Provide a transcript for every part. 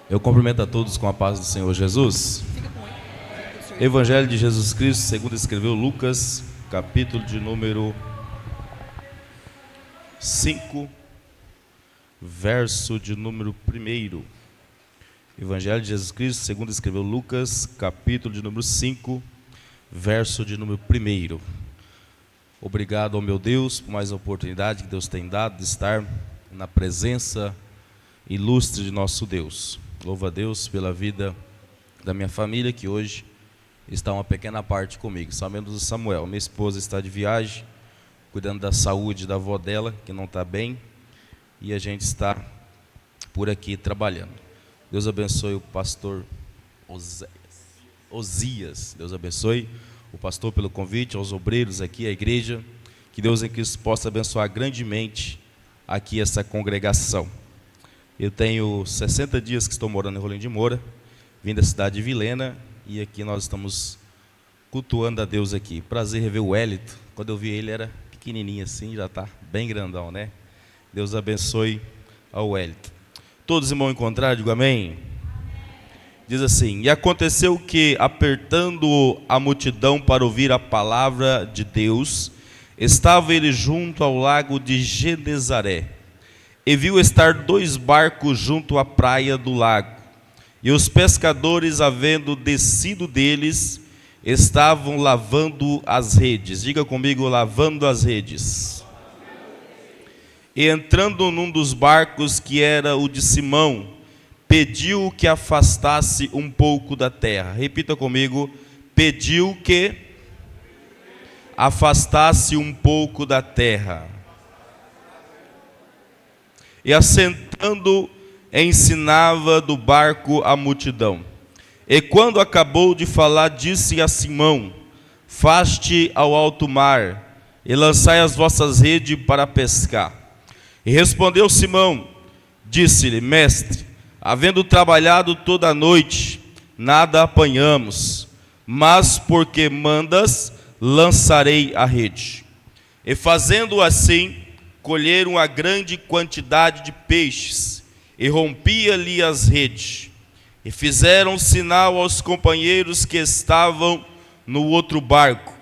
Eu cumprimento a todos com a paz do Senhor Jesus. Evangelho de Jesus Cristo, segundo escreveu Lucas, capítulo de número 5, verso de número 1. Evangelho de Jesus Cristo, segundo escreveu Lucas, capítulo de número 5, verso de número 1. Obrigado ao meu Deus por mais uma oportunidade que Deus tem dado de estar na presença ilustre de nosso Deus. Louvo a Deus pela vida da minha família, que hoje está uma pequena parte comigo, somente o Samuel. Minha esposa está de viagem, cuidando da saúde da avó dela, que não está bem, e a gente está por aqui trabalhando. Deus abençoe o pastor Osias. Deus abençoe o pastor pelo convite, aos obreiros aqui, à igreja. Que Deus em Cristo possa abençoar grandemente aqui essa congregação. Eu tenho 60 dias que estou morando em Rolim de Moura, vim da cidade de Vilhena, e aqui nós estamos cultuando a Deus aqui. Prazer rever o Wellington. Quando eu vi ele era pequenininho assim, já está bem grandão, né? Deus abençoe ao Wellington. Todos irmãos encontraram, digo amém. Diz assim: e aconteceu que, apertando a multidão para ouvir a palavra de Deus, estava ele junto ao lago de Genezaré, e viu estar 2 barcos junto à praia do lago, e os pescadores, havendo descido deles, estavam lavando as redes. Diga comigo, lavando as redes. E entrando num dos barcos, que era o de Simão, pediu que afastasse um pouco da terra. Repita comigo: pediu que afastasse um pouco da terra. E assentando, ensinava do barco a multidão. E quando acabou de falar, disse a Simão: faste ao alto mar, e lançai as vossas redes para pescar. E respondeu Simão, disse-lhe: mestre, havendo trabalhado toda a noite, nada apanhamos, mas porque mandas, lançarei a rede. E fazendo assim, colheram uma grande quantidade de peixes, e rompia-lhe as redes. E fizeram sinal aos companheiros que estavam no outro barco,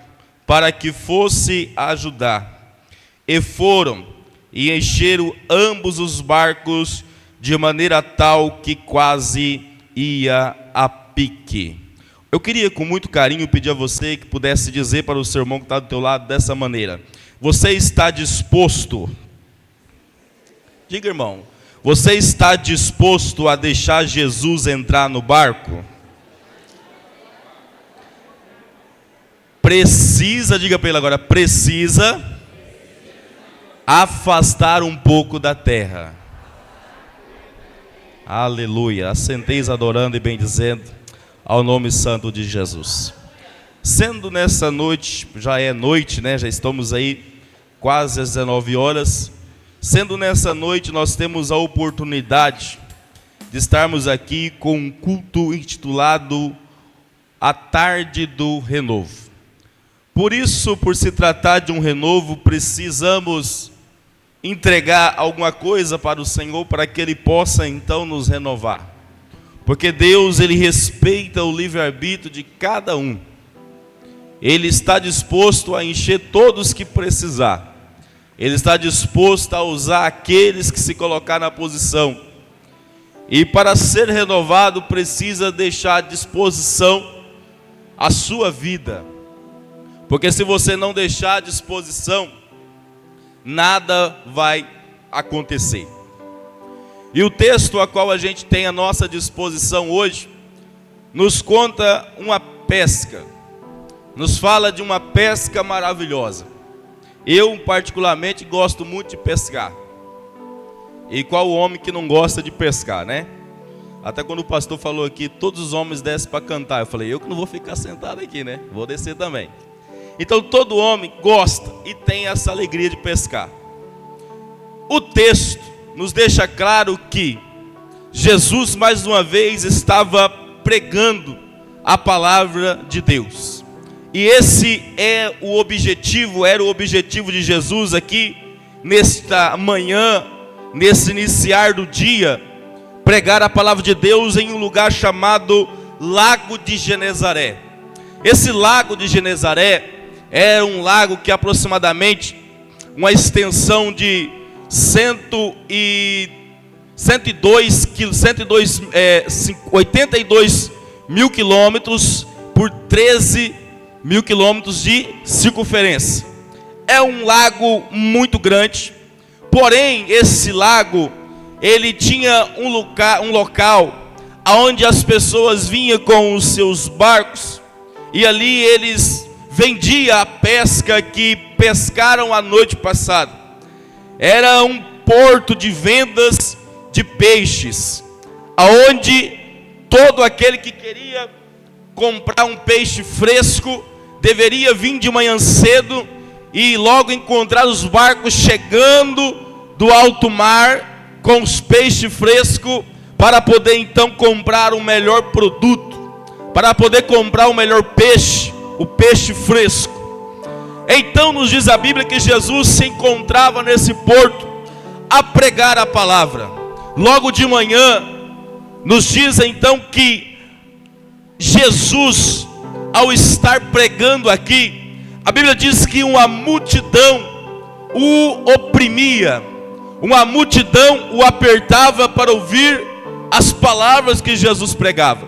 para que fosse ajudar. E foram, e encheram ambos os barcos, de maneira tal que quase ia a pique. Eu queria com muito carinho pedir a você que pudesse dizer para o seu irmão que está do teu lado dessa maneira: você está disposto? Diga, irmão, você está disposto a deixar Jesus entrar no barco? Precisa, diga para ele agora, precisa afastar um pouco da terra. Aleluia. Assenteis adorando e bendizendo ao nome santo de Jesus. Sendo nessa noite, já é noite, né? Já estamos aí quase às 19 horas. Sendo nessa noite, nós temos a oportunidade de estarmos aqui com um culto intitulado A Tarde do Renovo. Por isso, por se tratar de um renovo, precisamos entregar alguma coisa para o Senhor, para que Ele possa então nos renovar. Porque Deus, Ele respeita o livre-arbítrio de cada um. Ele está disposto a encher todos que precisar. Ele está disposto a usar aqueles que se colocar na posição. E para ser renovado, precisa deixar à disposição a sua vida. Porque se você não deixar à disposição, nada vai acontecer. E o texto a qual a gente tem à nossa disposição hoje, nos conta uma pesca. Nos fala de uma pesca maravilhosa. Eu particularmente gosto muito de pescar. E qual homem que não gosta de pescar, né? Até quando o pastor falou aqui, todos os homens descem para cantar. Eu falei, eu que não vou ficar sentado aqui, né? Vou descer também. Então todo homem gosta e tem essa alegria de pescar. O texto nos deixa claro que Jesus mais uma vez estava pregando a palavra de Deus. E esse era o objetivo de Jesus aqui, nesta manhã, nesse iniciar do dia, pregar a palavra de Deus em um lugar chamado Lago de Genezaré. Esse Lago de Genezaré é um lago que aproximadamente uma extensão de 82 mil quilômetros por 13 mil quilômetros de circunferência. É um lago muito grande, porém esse lago, ele tinha um local onde as pessoas vinham com os seus barcos, e ali eles vendiam a pesca que pescaram a noite passada. Era um porto de vendas de peixes, aonde todo aquele que queria comprar um peixe fresco deveria vir de manhã cedo e logo encontrar os barcos chegando do alto mar com os peixes frescos, para poder então comprar o melhor produto, para poder comprar o melhor peixe, o peixe fresco. Então nos diz a Bíblia que Jesus se encontrava nesse porto a pregar a palavra. Logo de manhã, nos diz então que Jesus, ao estar pregando aqui, a Bíblia diz que uma multidão o oprimia, uma multidão o apertava para ouvir as palavras que Jesus pregava.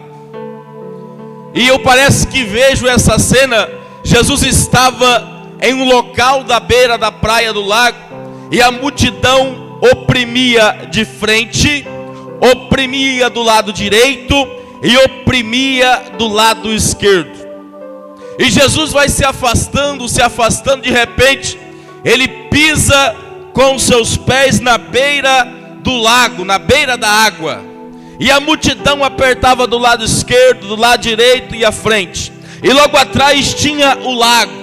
E eu parece que vejo essa cena. Jesus estava em um local da beira da praia do lago, e a multidão oprimia de frente, oprimia do lado direito e oprimia do lado esquerdo. E Jesus vai se afastando, de repente ele pisa com seus pés na beira do lago, na beira da água, e a multidão apertava do lado esquerdo, do lado direito e à frente, e logo atrás tinha o lago.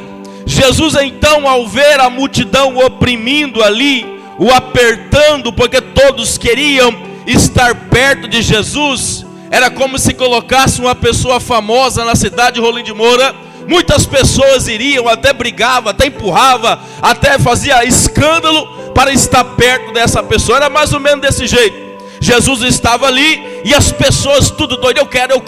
Jesus então, ao ver a multidão oprimindo ali, o apertando, porque todos queriam estar perto de Jesus, era como se colocasse uma pessoa famosa na cidade de Rolim de Moura. Muitas pessoas iriam, até brigavam, até empurravam, até fazia escândalo para estar perto dessa pessoa. Era mais ou menos desse jeito. Jesus estava ali e as pessoas tudo doido. Eu quero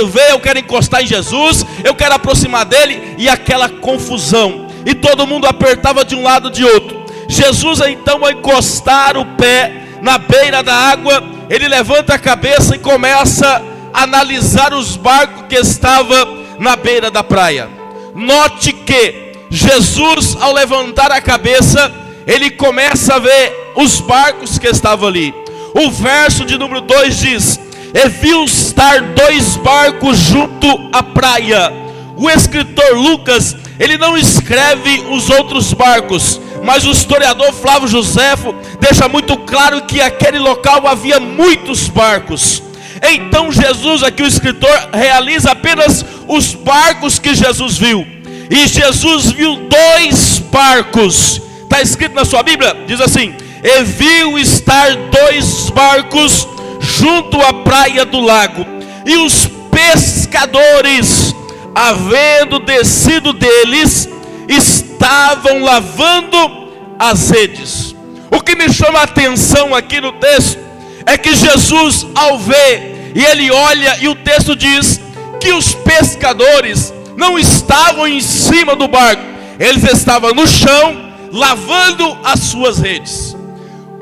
ver, eu quero encostar em Jesus, eu quero aproximar dele, e aquela confusão, e todo mundo apertava de um lado de outro. Jesus então, ao encostar o pé na beira da água, ele levanta a cabeça e começa a analisar os barcos que estavam na beira da praia. Note que Jesus, ao levantar a cabeça, ele começa a ver os barcos que estavam ali. O verso de número 2 diz: e viu estar 2 barcos junto à praia. O escritor Lucas, ele não escreve os outros barcos, mas o historiador Flávio Joséfo deixa muito claro que aquele local havia muitos barcos. Então Jesus, aqui o escritor realiza apenas os barcos que Jesus viu. E Jesus viu 2 barcos. Está escrito na sua Bíblia, diz assim: e viu estar 2 barcos junto à praia do lago, e os pescadores, havendo descido deles, estavam lavando as redes. O que me chama a atenção aqui no texto é que Jesus, ao ver, e ele olha, e o texto diz que os pescadores não estavam em cima do barco, eles estavam no chão, lavando as suas redes.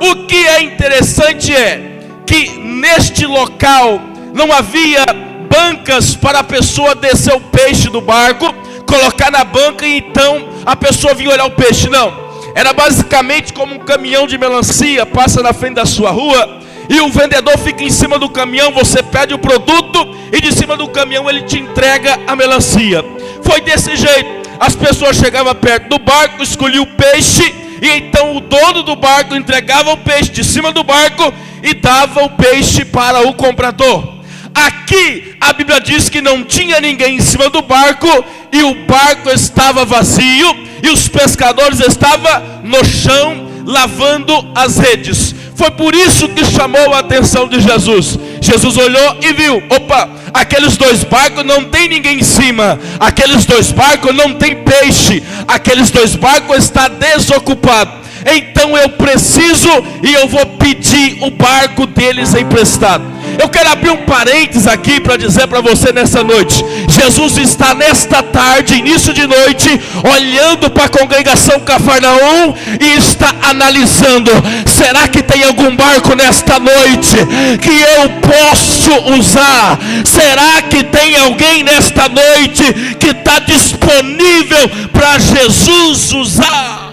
O que é interessante é que neste local não havia bancas para a pessoa descer o peixe do barco, colocar na banca e então a pessoa vinha olhar o peixe. Não, era basicamente como um caminhão de melancia passa na frente da sua rua, e o vendedor fica em cima do caminhão, você pede o produto e de cima do caminhão ele te entrega a melancia. Foi desse jeito. As pessoas chegavam perto do barco, escolhiam o peixe, e então o dono do barco entregava o peixe de cima do barco e dava o peixe para o comprador. Aqui a Bíblia diz que não tinha ninguém em cima do barco, e o barco estava vazio, e os pescadores estavam no chão lavando as redes. Foi por isso que chamou a atenção de Jesus. Jesus olhou e viu: opa, aqueles 2 barcos não tem ninguém em cima, aqueles 2 barcos não tem peixe, aqueles 2 barcos estão desocupados. então eu preciso e eu vou pedir o barco deles emprestado. Eu quero abrir um parênteses aqui para dizer para você nessa noite: Jesus está nesta tarde, início de noite, olhando para a congregação Cafarnaum e está analisando: será que tem algum barco nesta noite que eu posso usar? Será que tem alguém nesta noite que está disponível para Jesus usar?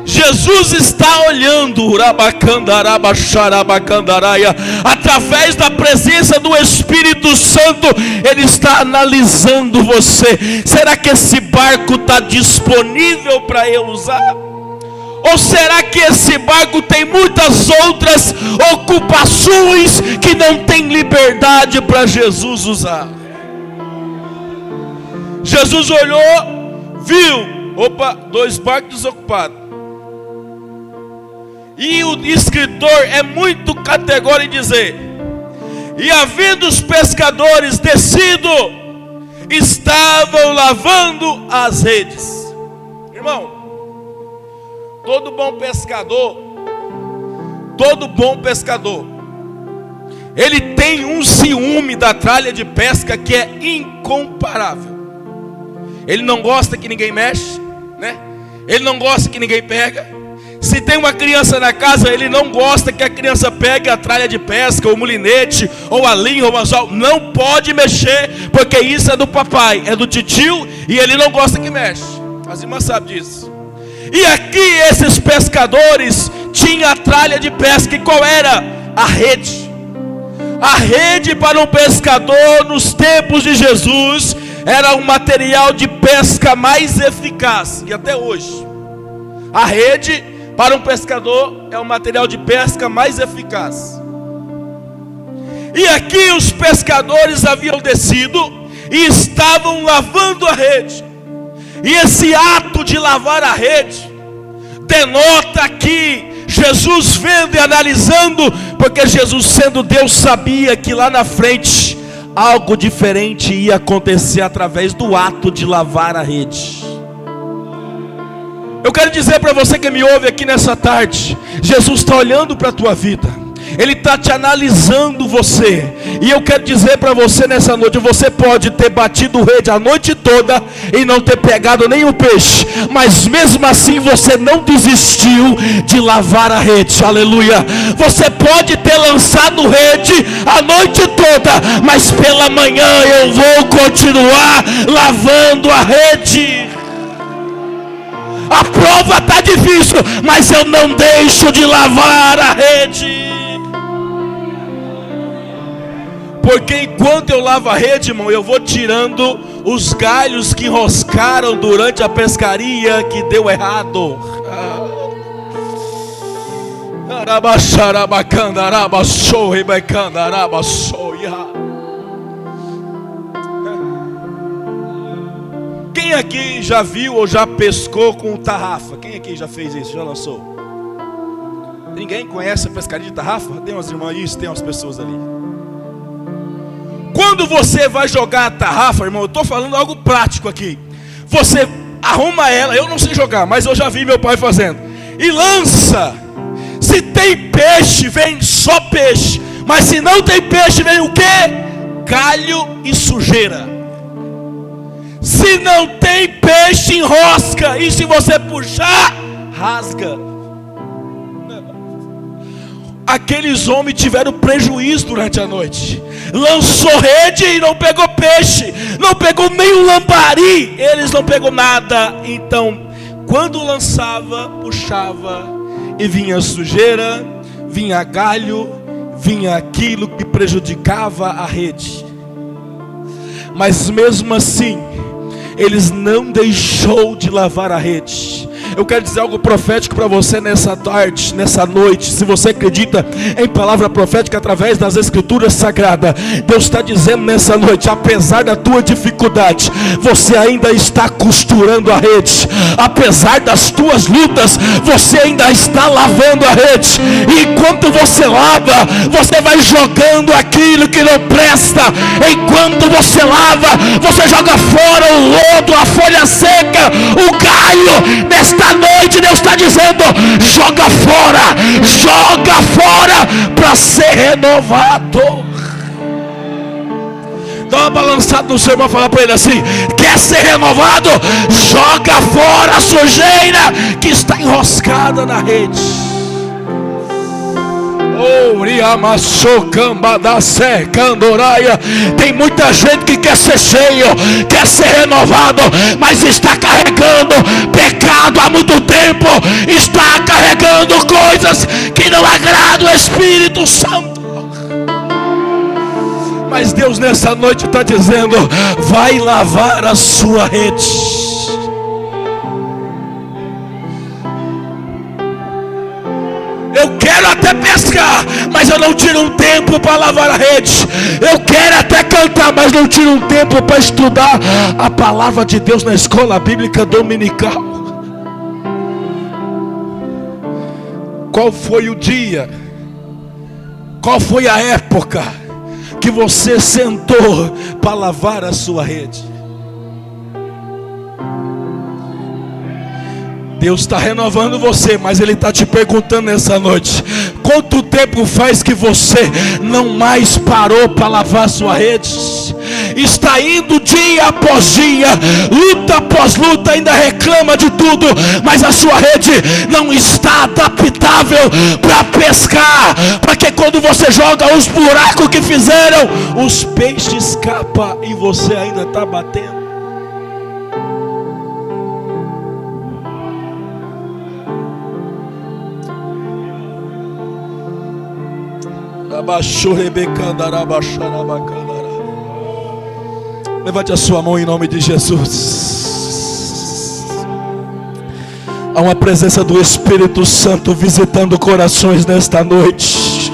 Jesus está olhando, através da presença do Espírito Santo, Ele está analisando você. Será que esse barco está disponível para eu usar? Ou será que esse barco tem muitas outras ocupações que não tem liberdade para Jesus usar? Jesus olhou, viu, dois barcos desocupados. E o escritor é muito categórico em dizer: e havendo os pescadores descido, estavam lavando as redes. Irmão, todo bom pescador, ele tem um ciúme da tralha de pesca que é incomparável. Ele não gosta que ninguém mexe, né? Ele não gosta que ninguém pega. Se tem uma criança na casa, ele não gosta que a criança pegue a tralha de pesca, o mulinete, ou a linha, ou o anzol. Não pode mexer, porque isso é do papai, é do titio, e ele não gosta que mexe. As irmãs sabem disso. E aqui esses pescadores tinham a tralha de pesca. E qual era? A rede. A rede para um pescador nos tempos de Jesus era um material de pesca mais eficaz. E até hoje, a rede para um pescador é o material de pesca mais eficaz. E aqui os pescadores haviam descido e estavam lavando a rede. E esse ato de lavar a rede denota que Jesus vendo e analisando, porque Jesus, sendo Deus, sabia que lá na frente algo diferente ia acontecer através do ato de lavar a rede. Eu quero dizer para você que me ouve aqui nessa tarde: Jesus está olhando para a tua vida, Ele está te analisando você. E eu quero dizer para você nessa noite: você pode ter batido rede a noite toda e não ter pegado nenhum peixe, mas mesmo assim você não desistiu de lavar a rede. Aleluia. Você pode ter lançado rede a noite toda, mas pela manhã eu vou continuar lavando a rede. A prova está difícil, mas eu não deixo de lavar a rede. Porque enquanto eu lavo a rede, irmão, eu vou tirando os galhos que enroscaram durante a pescaria que deu errado. Quem aqui já viu ou já pescou com tarrafa? Quem aqui já fez isso? Já lançou? Ninguém conhece a pescaria de tarrafa? Tem umas irmãs, isso, tem umas pessoas ali. Quando você vai jogar a tarrafa, irmão, eu estou falando algo prático aqui. Você arruma ela, eu não sei jogar, mas eu já vi meu pai fazendo. E lança. Se tem peixe, vem só peixe. Mas se não tem peixe, vem o quê? Galho e sujeira. Se não tem peixe, enrosca. E se você puxar, rasga. Aqueles homens tiveram prejuízo durante a noite. Lançou rede e não pegou peixe, não pegou nem um lambari, eles não pegou nada. Então, quando lançava, puxava, e vinha sujeira, vinha galho, vinha aquilo que prejudicava a rede. Mas mesmo assim, eles não deixou de lavar a rede. Eu quero dizer algo profético para você nessa tarde, nessa noite. Se você acredita em palavra profética através das escrituras sagradas, Deus está dizendo nessa noite: apesar da tua dificuldade, você ainda está costurando a rede. Apesar das tuas lutas, você ainda está lavando a rede. E enquanto você lava, você vai jogando aquilo que não presta. Enquanto você lava, você joga fora o lodo, a folha seca, o galho. Nesta noite Deus está dizendo: joga fora para ser renovado. Dá uma balançada no seu irmão, fala para ele assim: quer ser renovado? Joga fora a sujeira que está enroscada na rede. Tem muita gente que quer ser cheio, quer ser renovado, mas está carregando pecado há muito tempo, está carregando coisas que não agradam o Espírito Santo. Mas Deus nessa noite está dizendo: vai lavar a sua rede. Eu quero até pescar, mas eu não tiro um tempo para lavar a rede. Eu quero até cantar, mas não tiro um tempo para estudar a palavra de Deus na escola bíblica dominical. Qual foi o dia? Qual foi a época que você sentou para lavar a sua rede? Deus está renovando você, mas Ele está te perguntando nessa noite: quanto tempo faz que você não mais parou para lavar sua rede? Está indo dia após dia, luta após luta, ainda reclama de tudo, mas a sua rede não está adaptável para pescar, para que quando você joga os buracos que fizeram, os peixes escapam e você ainda está batendo. Levante a sua mão em nome de Jesus. Há uma presença do Espírito Santo visitando corações nesta noite.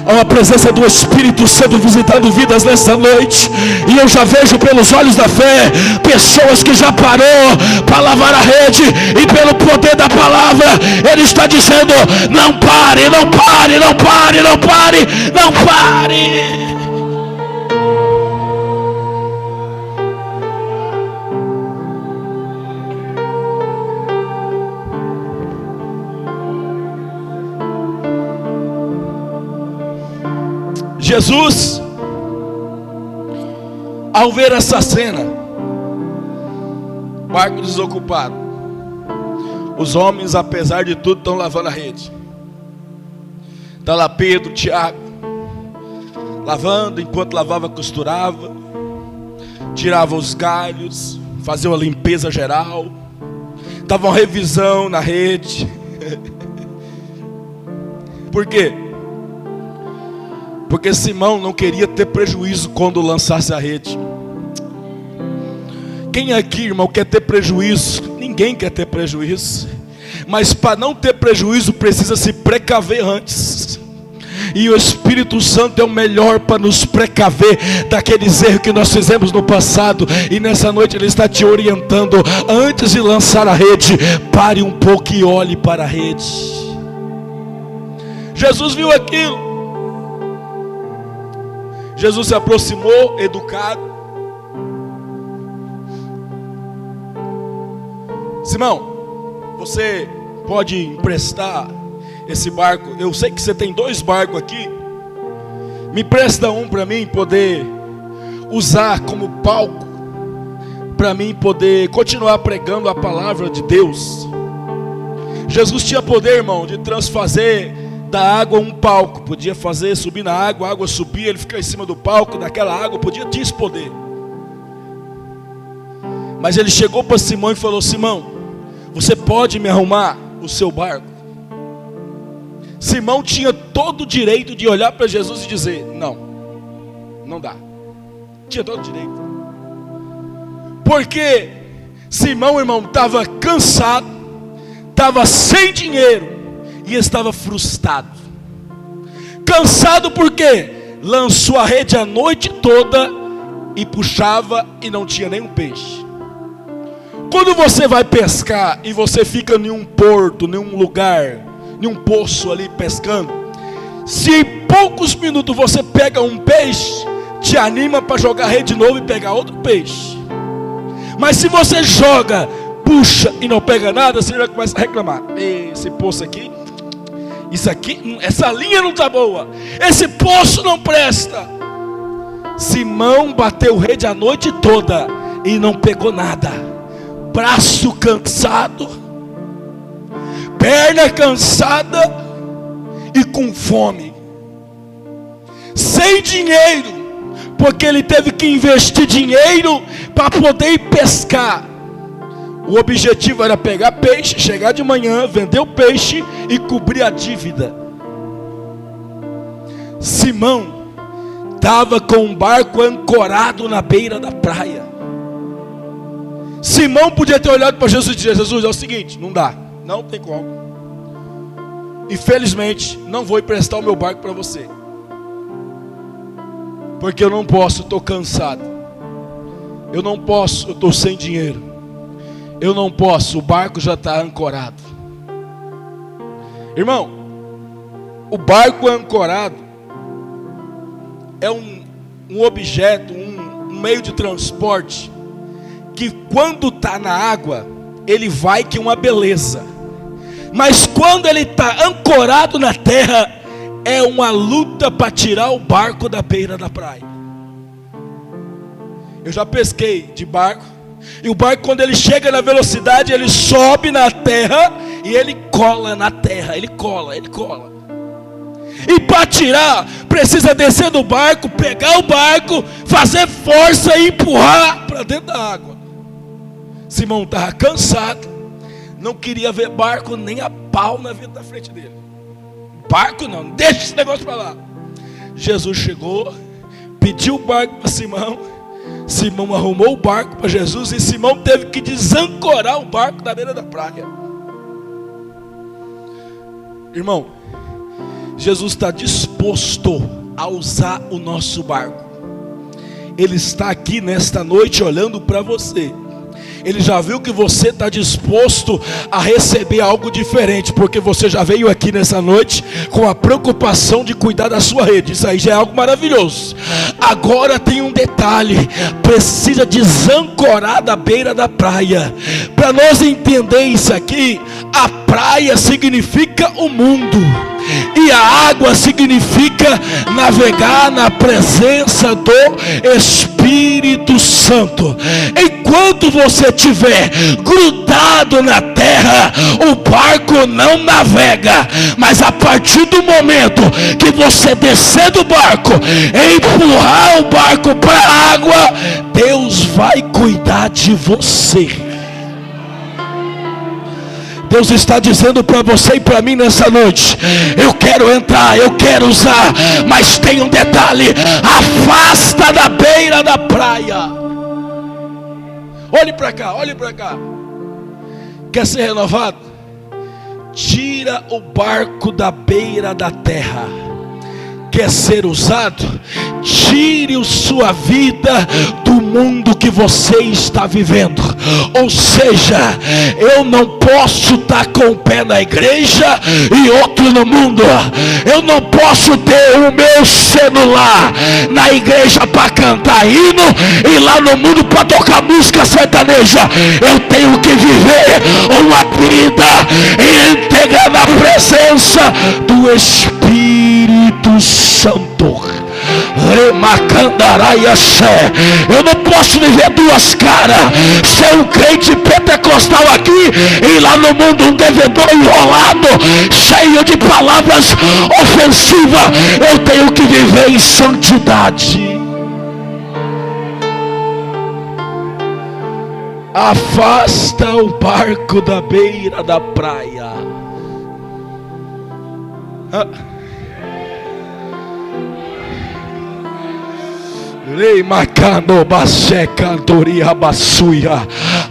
Há uma presença do Espírito Santo visitando vidas nesta noite. E eu já vejo pelos olhos da fé pessoas que já parou para lavar a rede, e pelo poder da palavra Ele está dizendo: não pare, não pare, não pare, não pare, não pare. Jesus, ao ver essa cena, barco desocupado, os homens, apesar de tudo, estão lavando a rede. Está lá Pedro, Tiago, lavando, enquanto lavava, costurava, tirava os galhos, fazia uma limpeza geral. Estava uma revisão na rede. Por quê? Porque Simão não queria ter prejuízo quando lançasse a rede. Quem aqui, irmão, quer ter prejuízo? Ninguém quer ter prejuízo. Mas para não ter prejuízo precisa se precaver antes. E o Espírito Santo é o melhor para nos precaver daqueles erros que nós fizemos no passado. E nessa noite Ele está te orientando: antes de lançar a rede, pare um pouco e olhe para a rede. Jesus viu aquilo. Jesus se aproximou, educado. Simão, você pode emprestar esse barco? Eu sei que você tem 2 barcos aqui. Me empresta um para mim poder usar como palco, para mim poder continuar pregando a palavra de Deus. Jesus tinha poder, irmão, de transfazer da água um palco. Podia fazer subir na água, a água subia, ele fica em cima do palco daquela água, podia ter esse poder. Mas ele chegou para Simão e falou: Simão, você pode me arrumar o seu barco? Simão tinha todo o direito de olhar para Jesus e dizer: não, não dá. Tinha todo o direito. Porque Simão, irmão, estava cansado, estava sem dinheiro e estava frustrado. Cansado por quê? Lançou a rede a noite toda e puxava e não tinha nenhum peixe. Quando você vai pescar e você fica em um porto, em um lugar, em um poço ali pescando, se em poucos minutos você pega um peixe, te anima para jogar a rede de novo e pegar outro peixe. Mas se você joga, puxa e não pega nada, você já começa a reclamar. Esse poço aqui, isso aqui, essa linha não está boa, esse poço não presta. Simão bateu rede a noite toda e não pegou nada. Braço cansado, perna cansada e com fome, sem dinheiro, porque ele teve que investir dinheiro para poder ir pescar. O objetivo era pegar peixe, chegar de manhã, vender o peixe e cobrir a dívida. Simão estava com um barco ancorado na beira da praia. Simão podia ter olhado para Jesus e dizer: Jesus, é o seguinte, não dá, não tem como. Infelizmente, não vou emprestar o meu barco para você, porque eu não posso, estou cansado. Eu não posso, eu estou sem dinheiro. Eu não posso, o barco já está ancorado. Irmão, o barco ancorado é um objeto, um meio de transporte, que quando está na água, ele vai que é uma beleza. Mas quando ele está ancorado na terra, é uma luta para tirar o barco da beira da praia. Eu já pesquei de barco, e o barco, quando ele chega na velocidade, ele sobe na terra e ele cola na terra, ele cola. E para tirar, precisa descer do barco, pegar o barco, fazer força e empurrar para dentro da água. Simão estava cansado, não queria ver barco nem a pau na vida da frente dele. Barco não, deixa esse negócio para lá. Jesus chegou, pediu o barco para Simão. Simão arrumou o barco para Jesus e Simão teve que desancorar o barco da beira da praia. Irmão, Jesus está disposto a usar o nosso barco. Ele está aqui nesta noite olhando para você. Ele já viu que você está disposto a receber algo diferente, porque você já veio aqui nessa noite com a preocupação de cuidar da sua rede. Isso aí já é algo maravilhoso. Agora tem um detalhe: precisa desancorar da beira da praia. Para nós entender isso aqui, a praia significa o mundo, e a água significa navegar na presença do Espírito Santo. Enquanto você estiver grudado na terra, o barco não navega. Mas a partir do momento que você descer do barco e empurrar o barco para a água, Deus vai cuidar de você. Deus está dizendo para você e para mim nessa noite: eu quero entrar, eu quero usar, mas tem um detalhe: afasta da beira da praia. Olhe para cá, olhe para cá. Quer ser renovado? Tira o barco da beira da terra. Quer ser usado? Tire sua vida do mundo que você está vivendo. Ou seja, eu não posso estar com um pé na igreja e outro no mundo. Eu não posso ter o meu celular na igreja para cantar hino e lá no mundo para tocar música sertaneja. Eu tenho que viver uma vida íntegra na presença do Espírito Santo. Eu não posso viver duas caras, ser um crente pentecostal aqui e lá no mundo um devedor enrolado, cheio de palavras ofensivas. Eu tenho que viver em santidade. Afasta o barco da beira da praia.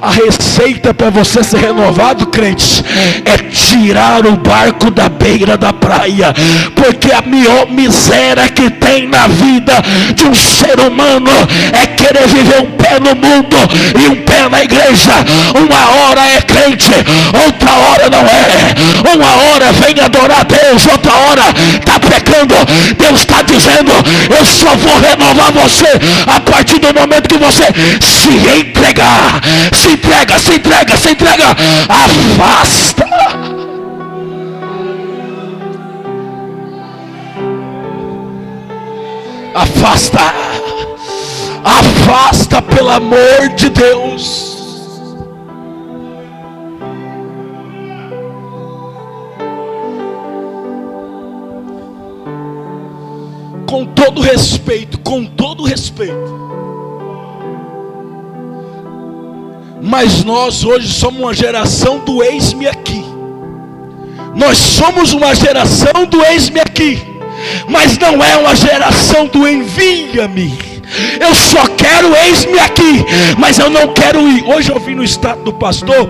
A receita para você ser renovado, crente, é tirar o barco da beira da praia. Porque a maior miséria que tem na vida de um ser humano é querer viver um pé no mundo e um pé na igreja. Uma hora é crente, outra hora não é. Uma hora vem adorar a Deus, outra hora está pecando. Deus está dizendo: eu só vou renovar você a partir do momento que você se entregar. Se entrega, se entrega, se entrega. Afasta. Afasta. Afasta, pelo amor de Deus. Com todo respeito, mas nós hoje somos uma geração do eis-me aqui. Nós somos uma geração do eis-me aqui, mas não é uma geração do envia-me. Eu só quero eis-me aqui, mas eu não quero ir. Hoje eu vi no estado do pastor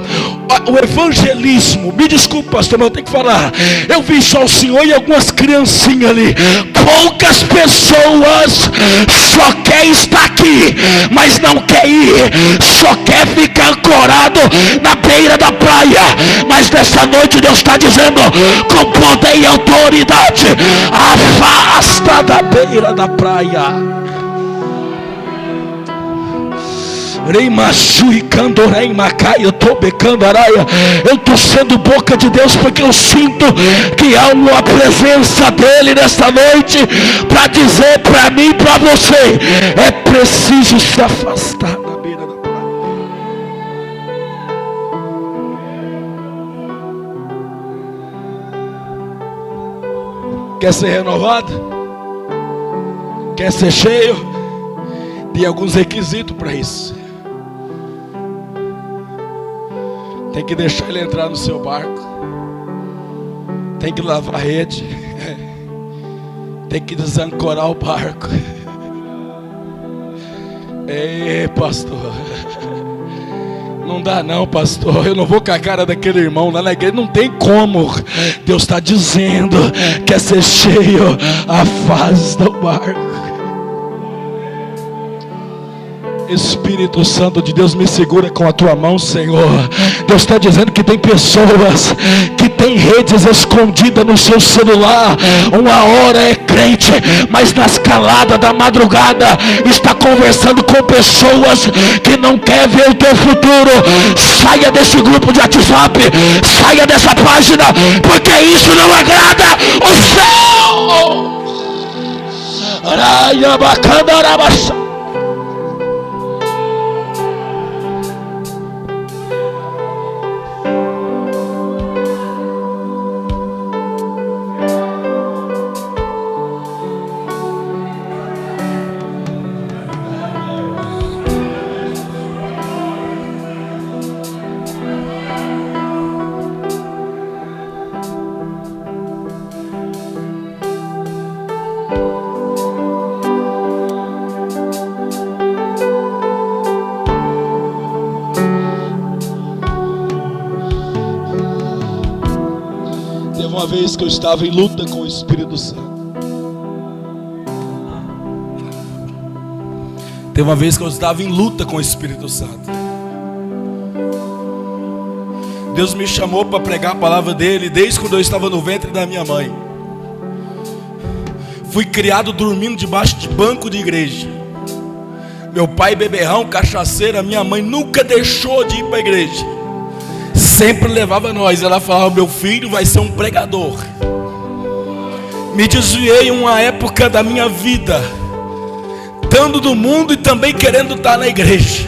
o evangelismo. Me desculpe, pastor, mas eu tenho que falar. Eu vi só o senhor e algumas criancinhas ali. Poucas pessoas só quer estar aqui, mas não quer ir. Só quer ficar ancorado na beira da praia. Mas nessa noite Deus está dizendo, com poder e autoridade: afasta da beira da praia. Eu estou sendo boca de Deus porque eu sinto que há uma presença dele nesta noite para dizer para mim e para você: é preciso se afastar da beira da praia. Quer ser renovado? Quer ser cheio? Tem alguns requisitos para isso. Tem que deixar ele entrar no seu barco. Tem que lavar a rede. Tem que desancorar o barco. Ei, pastor, não dá não, pastor. Eu não vou com a cara daquele irmão lá na igreja. Não tem como. Deus está dizendo: quer ser cheio, afasta o barco. Espírito Santo de Deus, me segura com a tua mão, Senhor. Deus está dizendo que tem pessoas que tem redes escondidas no seu celular. Uma hora é crente, mas nas caladas da madrugada está conversando com pessoas que não quer ver o teu futuro. Saia desse grupo de WhatsApp, saia dessa página, porque isso não agrada o céu. Araia bacana, arabaxa. Uma vez que eu estava em luta com o Espírito Santo. Teve uma vez que eu estava em luta com o Espírito Santo. Deus me chamou para pregar a palavra dele desde quando eu estava no ventre da minha mãe. Fui criado dormindo debaixo de banco de igreja. Meu pai beberrão, cachaceira. Minha mãe nunca deixou de ir para a igreja. Sempre levava nós. Ela falava: meu filho vai ser um pregador. Me desviei uma época da minha vida, dando do mundo e também querendo estar na igreja.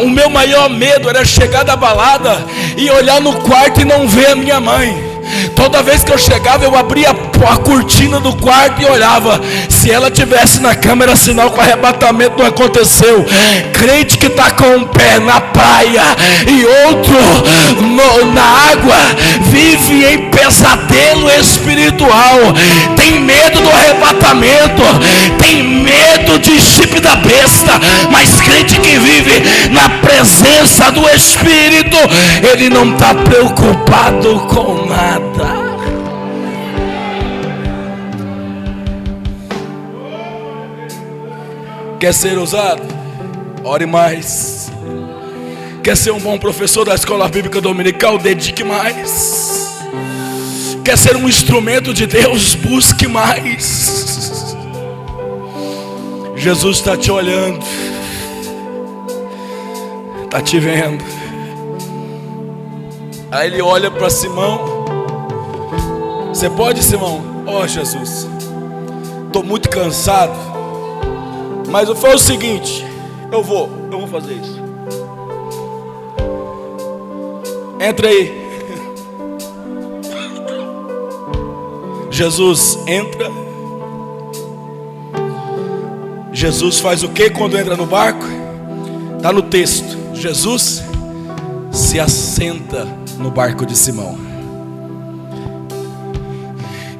O meu maior medo era chegar da balada e olhar no quarto e não ver a minha mãe. Toda vez que eu chegava, eu abria a cortina do quarto e olhava. Se ela estivesse na cama, era sinal que o arrebatamento não aconteceu. Crente que está com um pé na praia e outro na água, vive em pesadelo espiritual, tem medo do arrebatamento, tem medo de chip da besta. Mas crente que vive na presença do Espírito, ele não está preocupado com nada. Quer ser ousado? Ore mais. Quer ser um bom professor da escola bíblica dominical? Dedique mais. Quer ser um instrumento de Deus? Busque mais. Jesus está te olhando, está te vendo. Aí ele olha para Simão. Você pode, Simão? Ó, Jesus, estou muito cansado, mas foi o seguinte, eu vou fazer isso. Entra aí. Jesus entra. Jesus faz o que quando entra no barco? Está no texto. Jesus se assenta no barco de Simão.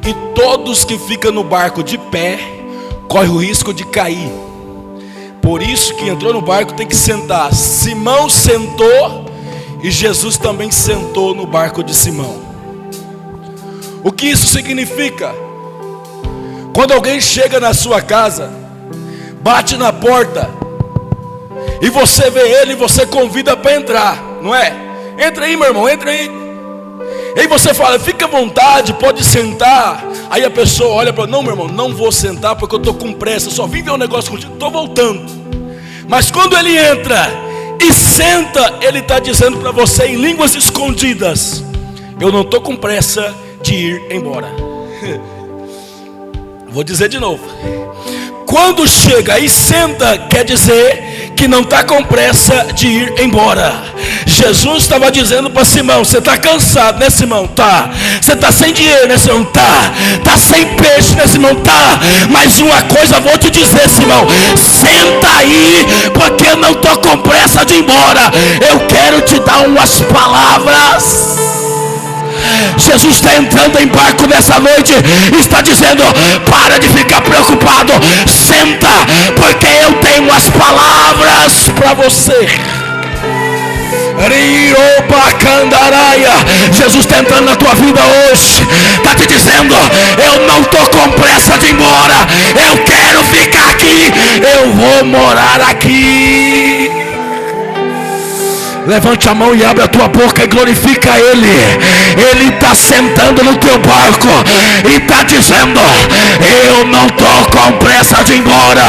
E todos que ficam no barco de pé correm o risco de cair. Por isso que entrou no barco tem que sentar. Simão sentou e Jesus também sentou no barco de Simão. O que isso significa? Quando alguém chega na sua casa, bate na porta e você vê ele, você convida para entrar, não é? Entra aí, meu irmão, entra aí. E aí você fala, fica à vontade, pode sentar. Aí a pessoa olha para, não, meu irmão, não vou sentar porque eu estou com pressa, só vim ver um negócio contigo, estou voltando. Mas quando ele entra e senta, ele está dizendo para você em línguas escondidas, eu não estou com pressa de ir embora. Vou dizer de novo. Quando chega e senta, quer dizer que não está com pressa de ir embora. Jesus estava dizendo para Simão, você está cansado, né, Simão? Tá. Você está sem dinheiro, né, Simão? Tá. Está sem peixe, né, Simão? Tá. Mas uma coisa vou te dizer, Simão, senta aí, porque eu não estou com pressa de ir embora. Eu quero te dar umas palavras. Jesus está entrando em barco nessa noite e está dizendo, para de ficar preocupado, senta, porque eu tenho as palavras para você. Jesus está entrando na tua vida hoje, está te dizendo, eu não estou com pressa de ir embora, eu quero ficar aqui, eu vou morar aqui. Levante a mão e abre a tua boca e glorifica Ele. Ele está sentando no teu barco e está dizendo, eu não estou com pressa de ir embora.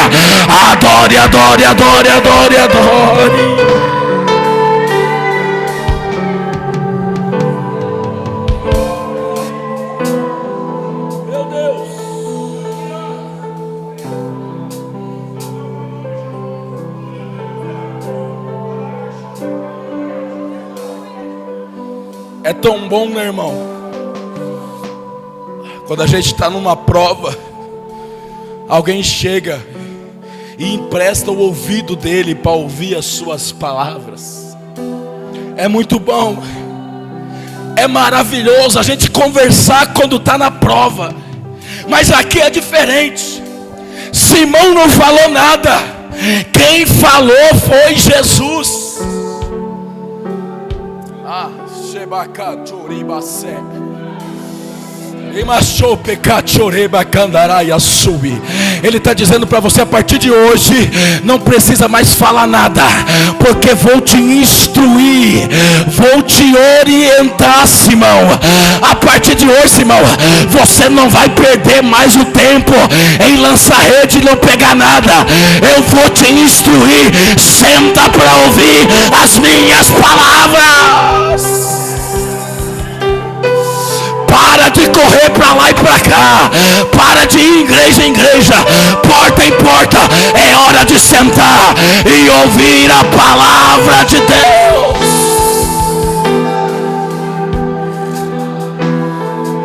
Adore, adore, adore, adore, adore. É tão bom, meu irmão, quando a gente está numa prova, alguém chega e empresta o ouvido dele para ouvir as suas palavras. É muito bom, é maravilhoso a gente conversar quando está na prova. Mas aqui é diferente. Simão não falou nada, quem falou foi Jesus. Ele está dizendo para você, a partir de hoje não precisa mais falar nada, porque vou te instruir, vou te orientar, Simão. A partir de hoje, Simão, você não vai perder mais o tempo em lançar rede e não pegar nada. Eu vou te instruir, senta para ouvir as minhas palavras. Para de correr para lá e para cá, para de ir igreja em igreja, porta em porta. É hora de sentar e ouvir a palavra de Deus.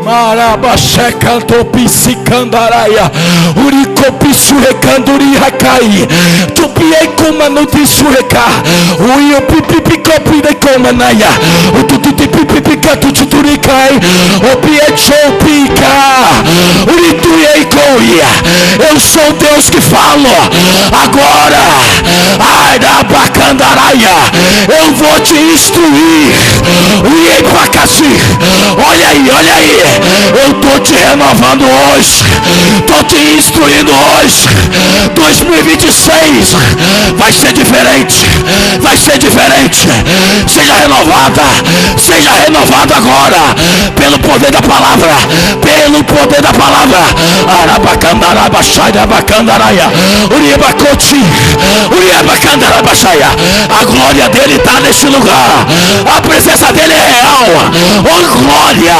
Marabaxé cantou pisicandaraia, uricopi surrecanduri racai, tupiei como no tissurrecar, uio pipipicopi de comanaia, o tututi pipipica tuturikai, opiechopica, urituieikoia. Eu sou Deus que falo. Agora, ai da bacandaraia, eu vou te instruir. Olha aí, eu tô te renovando hoje, tô te instruindo hoje. 2026 vai ser diferente, seja renovado agora, pelo poder da palavra, a glória dele está nesse lugar, a presença dele é real. Oh glória,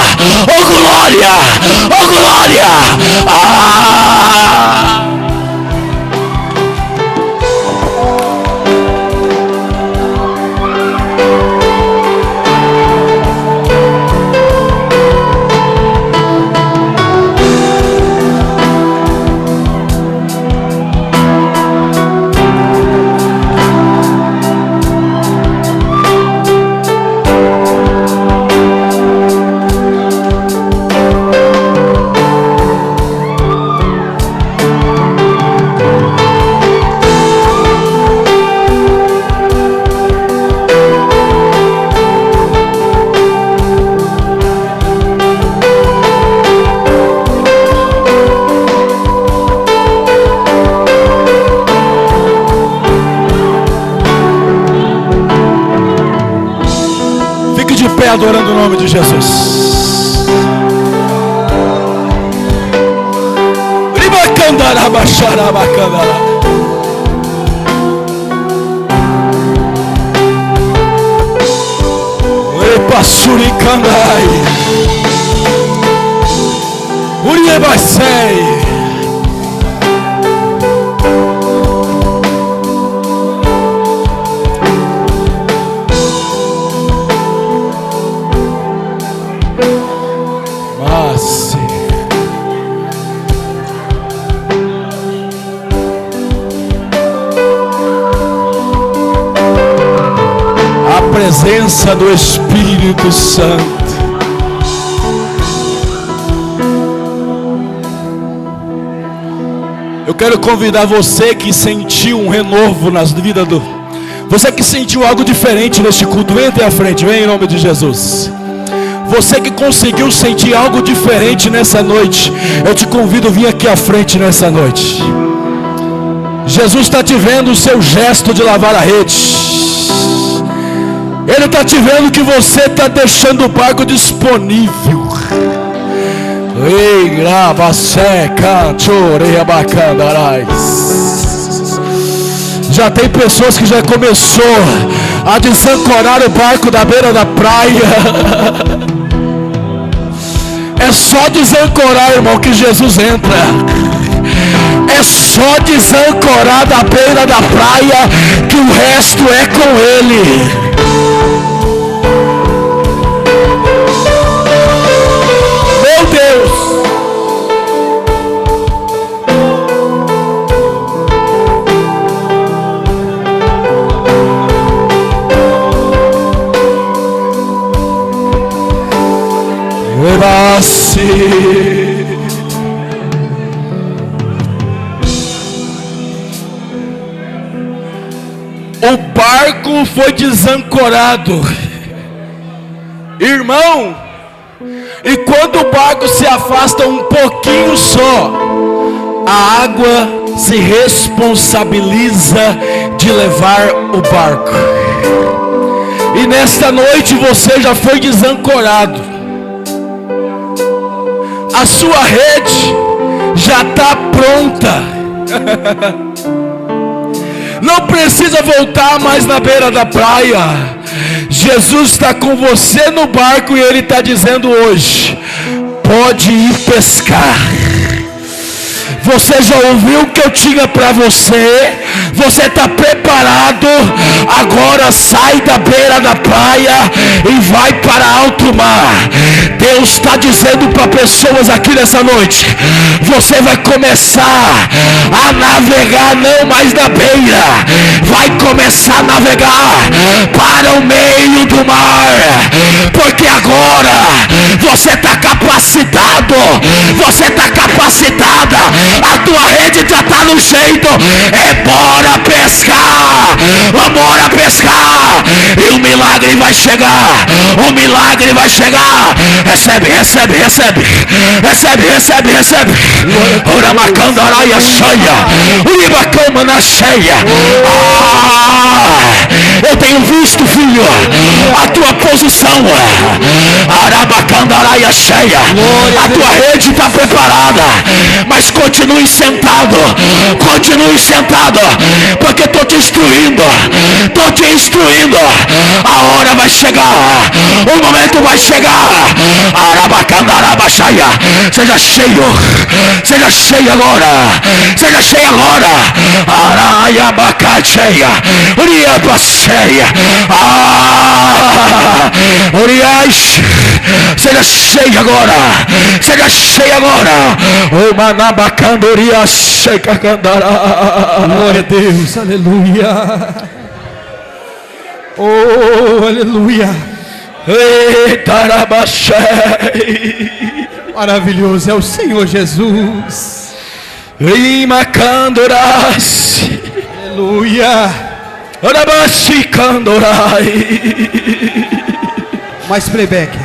adorando o nome de Jesus. Presença do Espírito Santo. Eu quero convidar você que sentiu um renovo nas vidas você que sentiu algo diferente neste culto, entre à frente, vem em nome de Jesus. Você que conseguiu sentir algo diferente nessa noite, eu te convido a vir aqui à frente nessa noite. Jesus está te vendo o seu gesto de lavar a rede. Ele está te vendo que você está deixando o barco disponível. Ei, grava seca, choreia bacandarais. Já tem pessoas que já começou a desancorar o barco da beira da praia. É só desancorar, irmão, que Jesus entra. É só desancorar da beira da praia que o resto é com Ele. Meu Deus! O barco foi desancorado, irmão, e quando o barco se afasta um pouquinho só, a água se responsabiliza de levar o barco. E nesta noite você já foi desancorado, a sua rede já está pronta. Não precisa voltar mais na beira da praia. Jesus está com você no barco e Ele está dizendo hoje: pode ir pescar. Você já ouviu o que eu tinha para você? Você está preparado? Agora sai da beira da praia e vai para alto mar. Deus está dizendo para pessoas aqui nessa noite: você vai começar a navegar não mais na beira, vai começar a navegar para o meio do mar, porque agora você está capacitado, você está capacitada, a tua rede já está no jeito. Bora pescar, bora pescar, e o milagre vai chegar, o milagre vai chegar. Recebe, recebe, recebe, recebe, recebe, recebe. Ora macandaraia cheia, uriba cama na cheia. Eu tenho visto, filho, a tua posição. Arabacandaraia cheia, a tua rede está preparada, mas continue sentado, continue sentado, porque estou te instruindo, estou te instruindo. A hora vai chegar, o momento vai chegar. Arabacandarabaxaia, seja cheio agora, seja cheio agora. Araiabacacheia, uriabaceia, uriais, seja cheio agora, seja cheio agora. O manabacandoria seca candará. Glória a Deus, aleluia. Oh, aleluia. Eita, maravilhoso é o Senhor Jesus. Imacandoras, aleluia. Mais playback.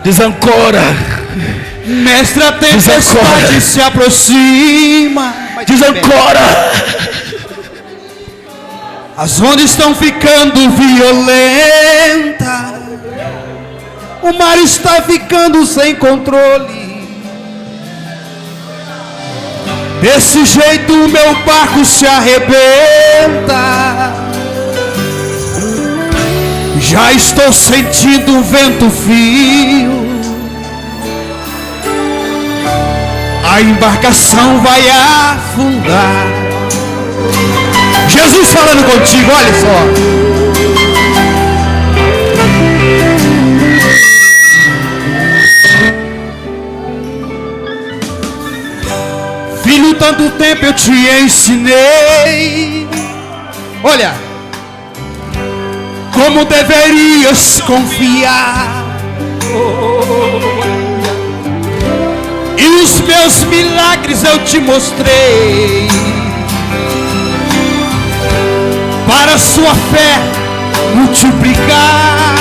Desancora. Mestre, a tempestade se aproxima. Desancora. As ondas estão ficando violentas. O mar está ficando sem controle. Desse jeito o meu barco se arrebenta. Já estou sentindo um vento frio. A embarcação vai afundar. Jesus falando contigo, olha só. Filho, tanto tempo eu te ensinei. Olha, como deverias confiar. E os meus milagres eu te mostrei, para sua fé multiplicar.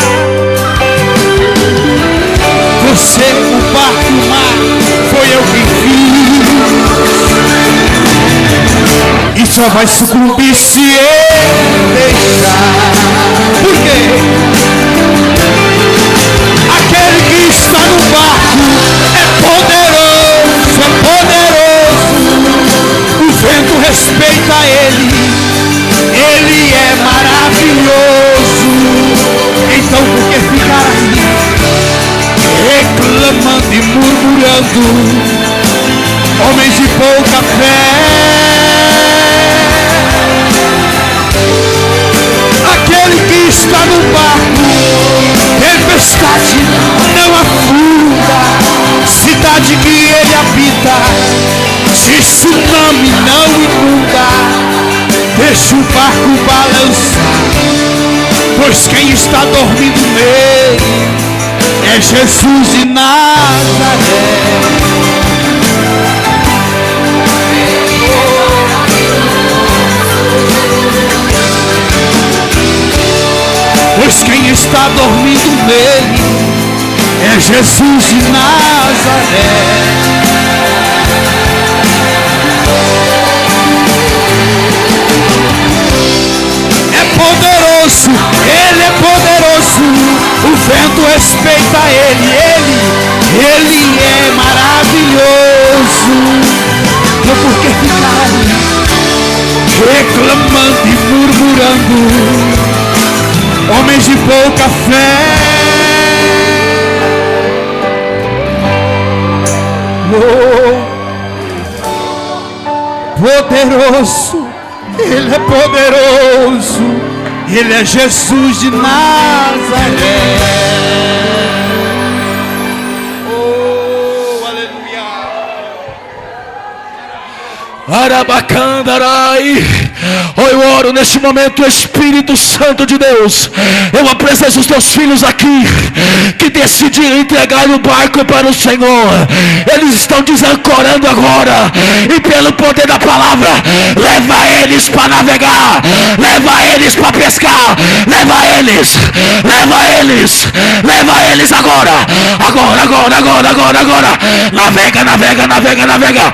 Você, o barco, o mar, foi eu que fiz. E só vai sucumbir se ele deixar. Por quê? Aquele que está no barco é poderoso, é poderoso. O vento respeita ele. Ele é maravilhoso. Então por que ficar aí reclamando e murmurando, homens de pouca fé? Aquele que está no barco, tempestade não afunda. Cidade que ele habita, de tsunami não inunda. Deixa o barco balançar, pois quem está dormindo nele é Jesus de Nazaré. Pois quem está dormindo nele é Jesus de Nazaré. Poderoso, ele é poderoso. O vento respeita ele é maravilhoso. Então por que ficar reclamando e murmurando, homens de pouca fé? Oh, poderoso, ele é poderoso. Ele é Jesus de Nazaré. Oh, aleluia. Arabacandarai, Eu oro neste momento, Espírito Santo de Deus. Eu apresento os teus filhos aqui, que decidiram entregar o barco para o Senhor. Eles estão desancorando agora, e pelo poder da palavra, leva eles para navegar, leva eles para pescar, leva eles agora. Navega.